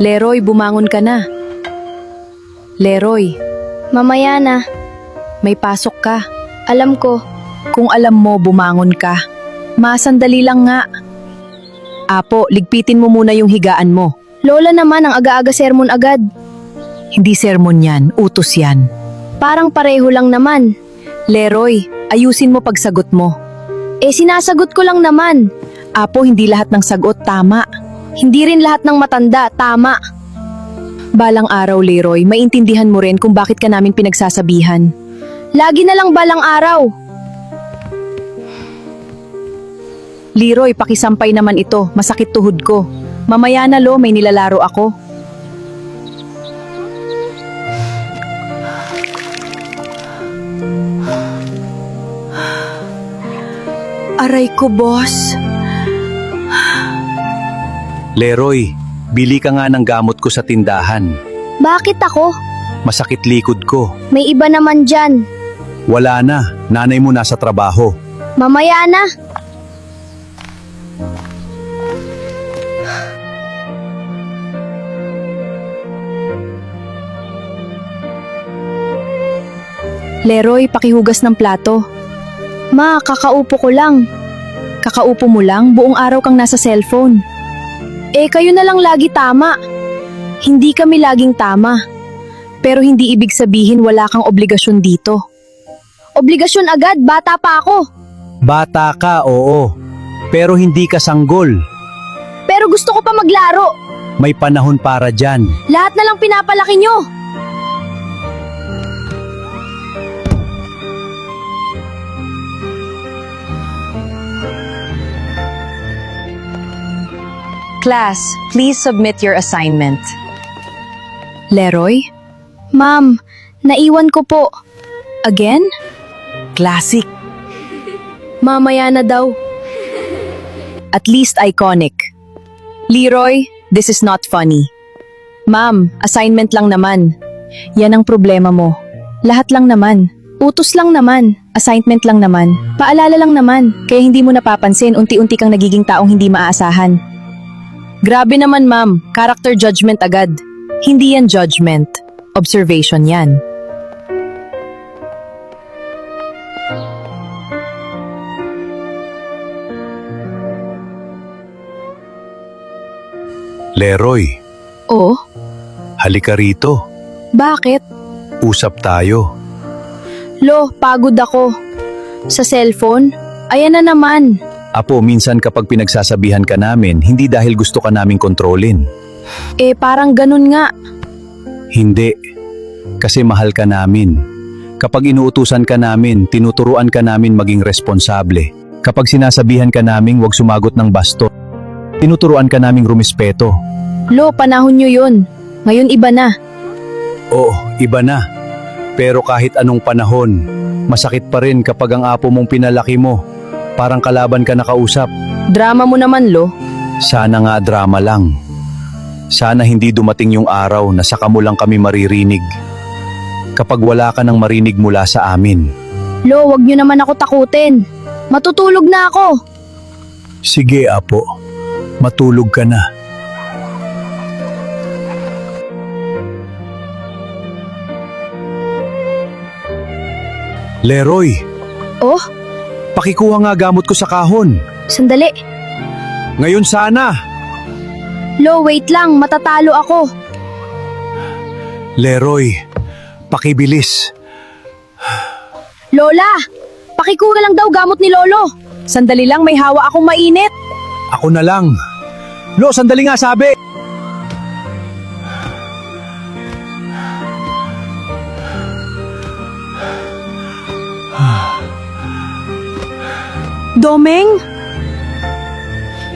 Leroy, bumangon ka na. Leroy, Mamaya na. may pasok ka. Alam ko. Kung alam mo, bumangon ka. Masandali lang nga. Apo, ligpitin mo muna yung higaan mo. Lola naman ang aga-aga sermon agad. Hindi sermon yan, utos yan. Parang pareho lang naman. Leroy, ayusin mo pagsagot mo. Sinasagot ko lang naman. Apo, hindi lahat ng sagot tama. Hindi rin lahat ng matanda tama. Balang araw, Leroy, maintindihan mo rin kung bakit ka namin pinagsasabihan. Lagi na lang balang araw. Leroy, pakisampay naman ito, masakit tuhod ko. Mamaya na lo, may nilalaro ako. Aray ko, boss. Leroy, bili ka nga ng gamot ko sa tindahan. Bakit ako? Masakit likod ko. May iba naman dyan. Wala na, nanay mo nasa trabaho. Mamaya na. Leroy, pakihugas ng plato. Ma, kakaupo ko lang. Kakaupo mo lang, buong araw kang nasa cellphone. Kayo na lang lagi tama. Hindi kami laging tama. Pero hindi ibig sabihin wala kang obligasyon dito. Obligasyon agad, bata pa ako. Bata ka, oo. Pero hindi ka sanggol. Pero gusto ko pa maglaro. May panahon para dyan. Lahat na lang pinapalaki nyo. Class, please submit your assignment. Leroy? Ma'am, naiwan ko po. Again? Classic. Mamaya na daw. At least iconic. Leroy, this is not funny. Ma'am, assignment lang naman. Yan ang problema mo. Lahat lang naman. Utos lang naman. Assignment lang naman. Paalala lang naman. Kaya hindi mo napapansin, unti-unti kang nagiging taong hindi maaasahan. Grabe naman, ma'am. Character judgment agad. Hindi yan judgment. Observation yan. Leroy, Oh? halika rito. Bakit? Usap tayo. Lo, pagod ako. Sa cellphone? Ayan na naman. Apo, minsan kapag pinagsasabihan ka namin, hindi dahil gusto ka naming kontrolin. Parang ganun nga. Hindi. Kasi mahal ka namin. Kapag inuutusan ka namin, tinuturuan ka namin maging responsable. Kapag sinasabihan ka naming huwag sumagot ng basto, tinuturuan ka naming rumispeto. Lo, panahon nyo yun. Ngayon iba na. Oo, iba na. Pero kahit anong panahon, masakit pa rin kapag ang apo mong pinalaki mo, parang kalaban ka nakausap. Drama mo naman, Lo. Sana nga drama lang. Sana hindi dumating yung araw na saka mo lang kami maririnig. Kapag wala ka nang marinig mula sa amin. Lo, wag nyo naman ako takutin. Matutulog na ako. Sige, apo. Matulog ka na. Leroy, Oh, pakikuha nga gamot ko sa kahon. sandali. Ngayon sana. Lo, wait lang. Matatalo ako. Leroy, pakibilis. Lola, pakikuha lang daw gamot ni Lolo. Sandali lang, may hawa akong mainit. Ako na lang. Lo, sandali nga sabi. Domeng?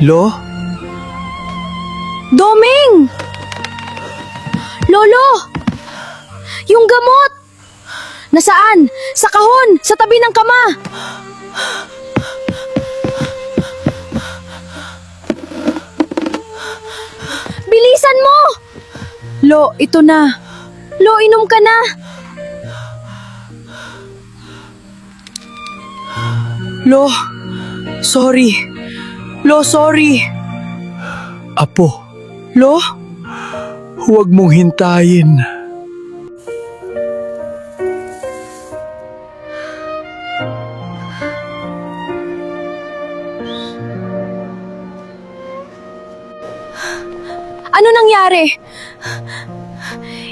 Lo? Doming! Lolo! Yung gamot! Nasaan? Sa kahon! Sa tabi ng kama! Bilisan mo! Lo, ito na. Lo, inom ka na! Lo, sorry. Lo, sorry. Apo. Lo? Huwag mong hintayin. Ano nangyari?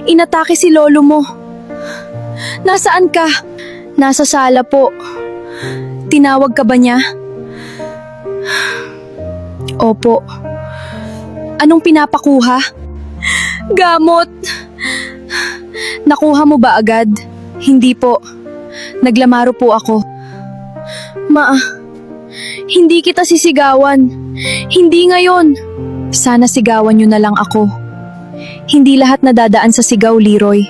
Inatake si lolo mo. Nasaan ka? Nasa sala po. Tinawag ka ba niya? Opo. Anong pinapakuha? Gamot. Nakuha mo ba agad? Hindi po. Naglamaro po ako. Hindi kita sisigawan. Hindi ngayon. Sana sigawan niyo na lang ako. Hindi lahat nadadaan sa sigaw, Leroy.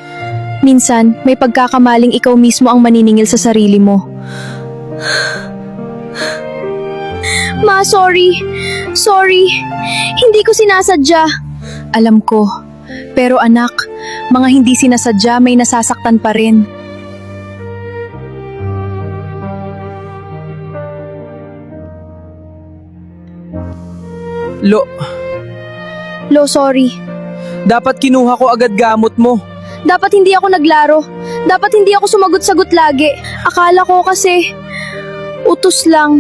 Minsan, may pagkakamaling ikaw mismo ang maniningil sa sarili mo. Ma, sorry. Sorry. Hindi ko sinasadya. Alam ko. Pero anak, mga hindi sinasadya may nasasaktan pa rin. Lo, sorry. Dapat kinuha ko agad gamot mo. Dapat hindi ako naglaro. Dapat hindi ako sumagot-sagot lagi. Akala ko kasi utos lang.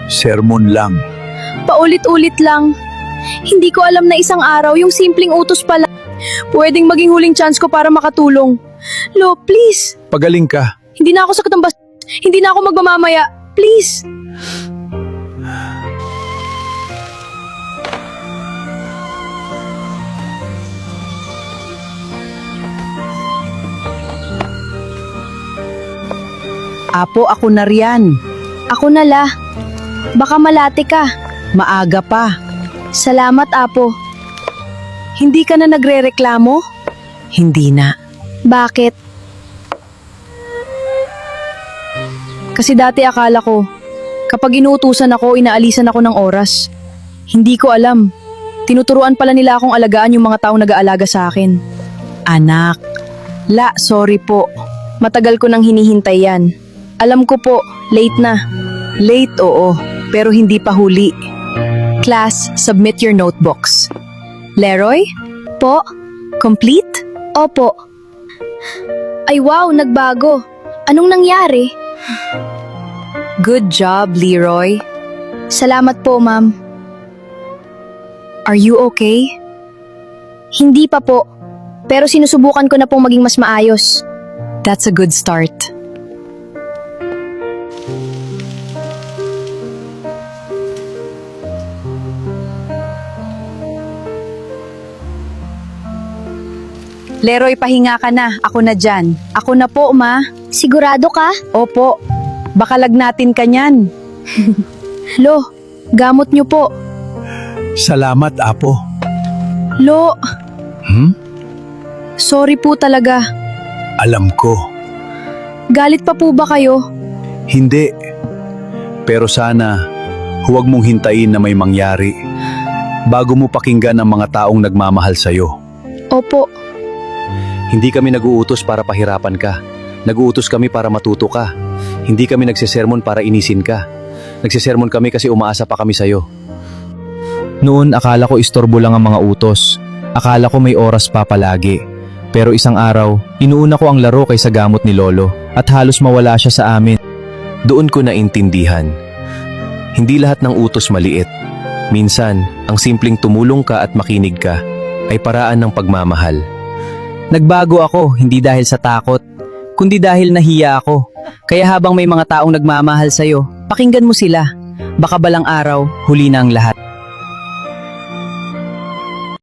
Sermon lang. Paulit-ulit lang. Hindi ko alam na isang araw yung simpleng utos pala. Pwedeng maging huling chance ko para makatulong. Lo, please. Pagaling ka. Hindi na ako sakit ng Hindi na ako magmamamaya. Please. Apo, ako na riyan. Ako na la. Baka malate ka. Maaga pa. Salamat, Apo. Hindi ka na nagrereklamo? Hindi na. Bakit? Kasi dati akala ko, kapag inuutusan ako, inaalisan ako ng oras. Hindi ko alam. Tinuturuan pala nila akong alagaan yung mga taong nag-aalaga sa akin. Anak. La, sorry po. Matagal ko nang hinihintay yan. Alam ko po, late na. Late, oo. Pero hindi pa huli. Class, submit your notebooks. Leroy? Po? Complete? Opo. Ay wow, nagbago. Anong nangyari? Good job, Leroy. Salamat po, ma'am. Are you okay? Hindi pa po. Pero sinusubukan ko na pong maging mas maayos. That's a good start. Leroy, pahinga ka na. Ako na dyan. Ako na po, ma. Sigurado ka? Opo. Baka lagnatin ka niyan. Lo, gamot niyo po. Salamat, Apo. Lo, Sorry po talaga. Alam ko. Galit pa po ba kayo? Hindi. Pero sana, huwag mong hintayin na may mangyari bago mo pakinggan ang mga taong nagmamahal sa'yo. Opo. Hindi kami nag-uutos para pahirapan ka. Nag-uutos kami para matuto ka. Hindi kami nagsisermon para inisin ka. Nagsisermon kami kasi umaasa pa kami sa'yo. Noon, akala ko istorbo lang ang mga utos. Akala ko may oras pa palagi. Pero isang araw, inuuna ko ang laro kaysa gamot ni Lolo at halos mawala siya sa amin. Doon ko naintindihan. Hindi lahat ng utos maliit. Minsan, ang simpleng tumulong ka at makinig ka ay paraan ng pagmamahal. Nagbago ako, hindi dahil sa takot, kundi dahil nahiya ako. Kaya habang may mga taong nagmamahal sa'yo, pakinggan mo sila. Baka balang araw, huli na ang lahat.